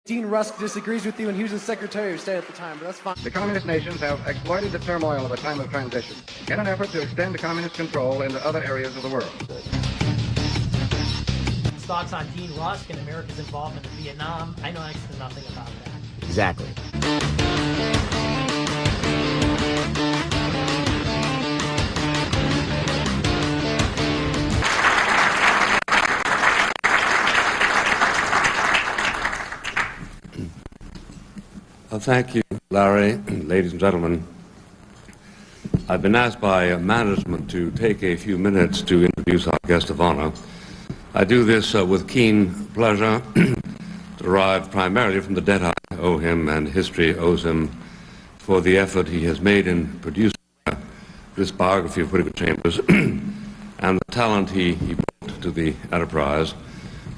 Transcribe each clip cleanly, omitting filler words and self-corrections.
Dean Rusk disagrees with you, and he was the Secretary of State at the time, but that's fine. The communist nations have exploited the turmoil of a time of transition in an effort to extend communist control into other areas of the world. Thoughts on Dean Rusk and America's involvement in Vietnam? I know next to nothing about that. Exactly. Thank you, Larry. Ladies and gentlemen, I've been asked by management to take a few minutes to introduce our guest of honor. I do this with keen pleasure, derived primarily from the debt I owe him and history owes him for the effort he has made in producing this biography of Whittaker Chambers and the talent he brought to the enterprise,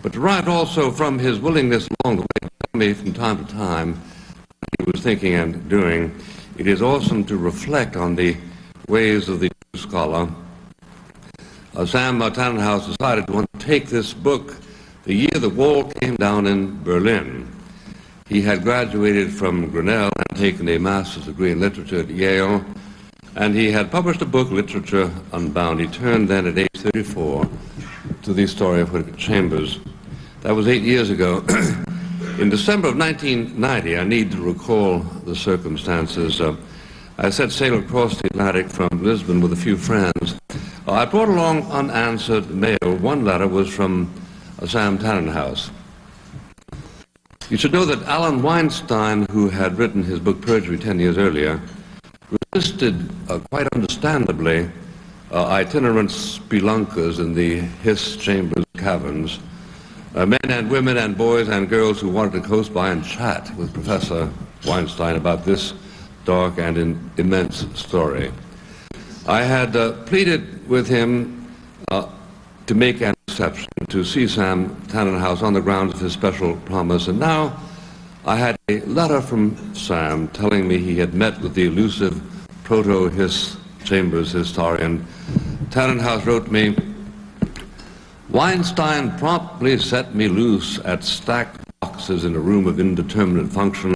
but derived also from his willingness along the way to tell me from time to time he was thinking and doing. It is awesome to reflect on the ways of the true scholar. Sam Tannenhaus decided to undertake this book the year the wall came down in Berlin. He had graduated from Grinnell and taken a master's degree in literature at Yale, and he had published a book, Literature Unbound. He turned then at age 34 to the story of Whittaker Chambers. That was 8 years ago. In December of 1990, I need to recall the circumstances. I set sail across the Atlantic from Lisbon with a few friends. I brought along unanswered mail. One letter was from Sam Tannenhaus. You should know that Alan Weinstein, who had written his book Perjury 10 years earlier, resisted, quite understandably, itinerant spelunkers in the Hiss Chambers caverns. Men and women and boys and girls who wanted to coast by and chat with Professor Weinstein about this dark and immense story. I had pleaded with him to make an exception, to see Sam Tannenhaus on the grounds of his special promise, and now I had a letter from Sam telling me he had met with the elusive proto-Hiss Chambers historian. Tannenhaus wrote me, "Weinstein promptly set me loose at stacked boxes in a room of indeterminate function.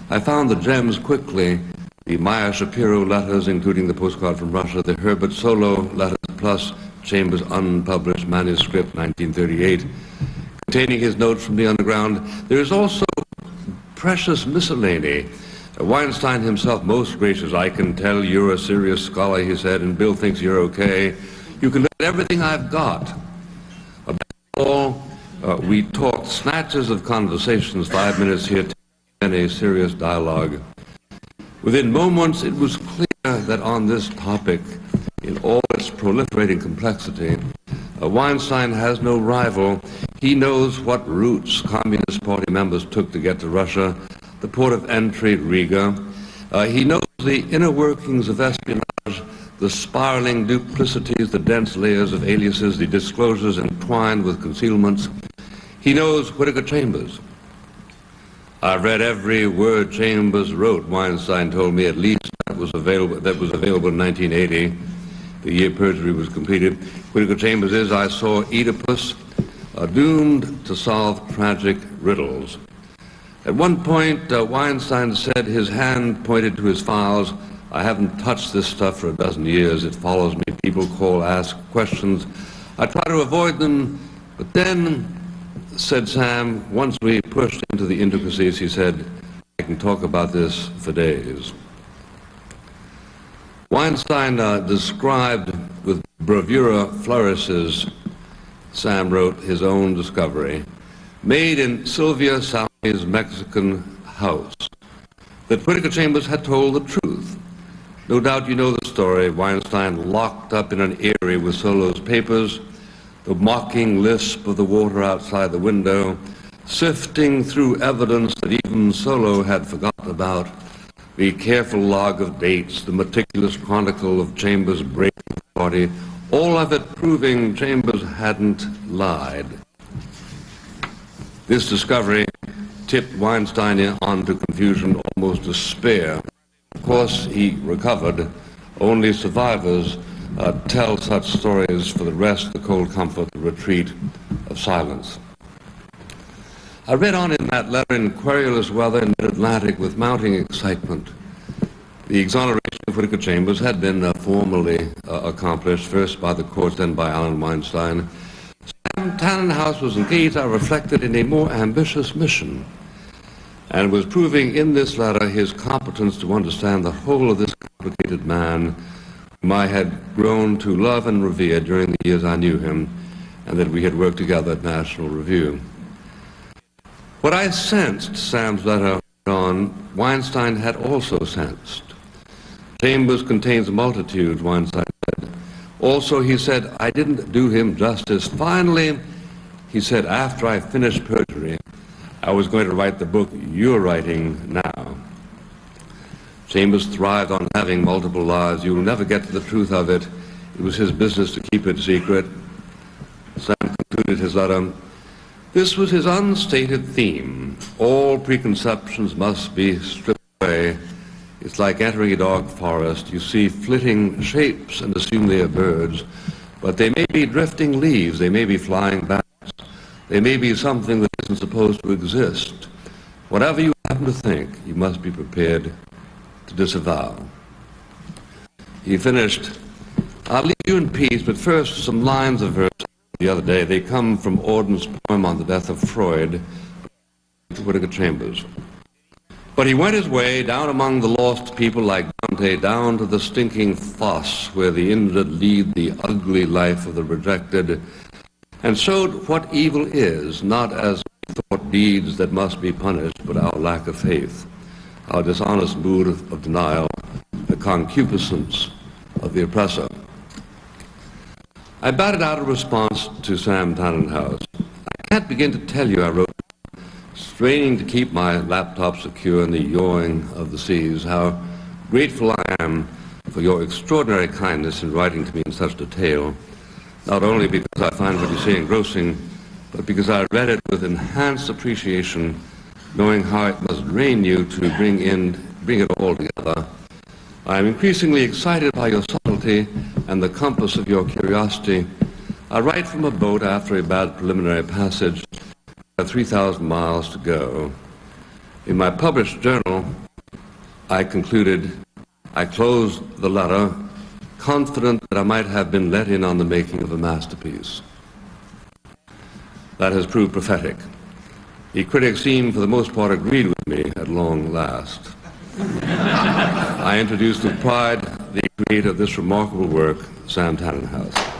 I found the gems quickly, the Maya Shapiro letters, including the postcard from Russia, the Herbert Solo letters, plus Chambers' unpublished manuscript, 1938, containing his notes from the underground. There is also precious miscellany. Weinstein himself most gracious. I can tell you're a serious scholar," he said, "and Bill thinks you're okay. You can look at everything I've got." We talked snatches of conversations, 5 minutes here, and a serious dialogue. Within moments, it was clear that on this topic, in all its proliferating complexity, Weinstein has no rival. He knows what routes Communist Party members took to get to Russia, the port of entry, Riga. He knows the inner workings of espionage, the spiraling duplicities, the dense layers of aliases, the disclosures entwined with concealments. He knows Whittaker Chambers. "I've read every word Chambers wrote," Weinstein told me, at least that was available in 1980, the year Perjury was completed. Whittaker Chambers is, I saw, Oedipus, doomed to solve tragic riddles. At one point, Weinstein said, his hand pointed to his files, "I haven't touched this stuff for a dozen years. It follows me. People call, ask questions. I try to avoid them, but then," said Sam, "once we pushed into the intricacies," he said, "I can talk about this for days." Weinstein described with bravura flourishes, Sam wrote, his own discovery, made in Sylvia Salmi's Mexican house, that Whittaker Chambers had told the truth. No doubt you know the story. Weinstein locked up in an eyrie with Solo's papers, the mocking lisp of the water outside the window, sifting through evidence that even Solo had forgotten about, the careful log of dates, the meticulous chronicle of Chambers' breaking the party, all of it proving Chambers hadn't lied. This discovery tipped Weinstein onto confusion, almost despair. Of course, he recovered. Only survivors tell such stories. For the rest, the cold comfort, the retreat of silence. I read on in that letter in querulous weather in mid-Atlantic with mounting excitement. The exoneration of Whittaker Chambers had been formally accomplished, first by the courts, then by Allen Weinstein. Sam Tannenhouse was engaged, I reflected, in a more ambitious mission, and was proving in this letter his competence to understand the whole of this complicated man whom I had grown to love and revere during the years I knew him, and that we had worked together at National Review. What I sensed, Sam's letter on, Weinstein had also sensed. Chambers contains multitudes, Weinstein said. Also, he said, I didn't do him justice. Finally, he said, after I finished Perjury, I was going to write the book you're writing now. Chambers thrived on having multiple lives. You will never get to the truth of it. It was his business to keep it secret. Sam concluded his letter. This was his unstated theme. All preconceptions must be stripped away. It's like entering a dark forest. You see flitting shapes and assume they are birds, but they may be drifting leaves, they may be flying bats, they may be something that isn't supposed to exist. Whatever you happen to think, you must be prepared to disavow. He finished, I'll leave you in peace, but first some lines of verse the other day. They come from Auden's poem on the death of Freud to Whittaker Chambers. But he went his way down among the lost people like Dante, down to the stinking fosse where the injured lead the ugly life of the rejected, and showed what evil is, not as thought deeds that must be punished, but our lack of faith, our dishonest mood of denial, the concupiscence of the oppressor. I batted out a response to Sam Tannenhouse. I can't begin to tell you, I wrote, straining to keep my laptop secure in the yawing of the seas, how grateful I am for your extraordinary kindness in writing to me in such detail, not only because I find what you say engrossing, but because I read it with enhanced appreciation, knowing how it must drain you to bring it all together. I am increasingly excited by your subtlety and the compass of your curiosity. I write from a boat after a bad preliminary passage, 3,000 miles to go. In my published journal, I closed the letter confident that I might have been let in on the making of a masterpiece. That has proved prophetic. The critics seem, for the most part, agreed with me at long last. I introduce with pride the creator of this remarkable work, Sam Tannenhouse.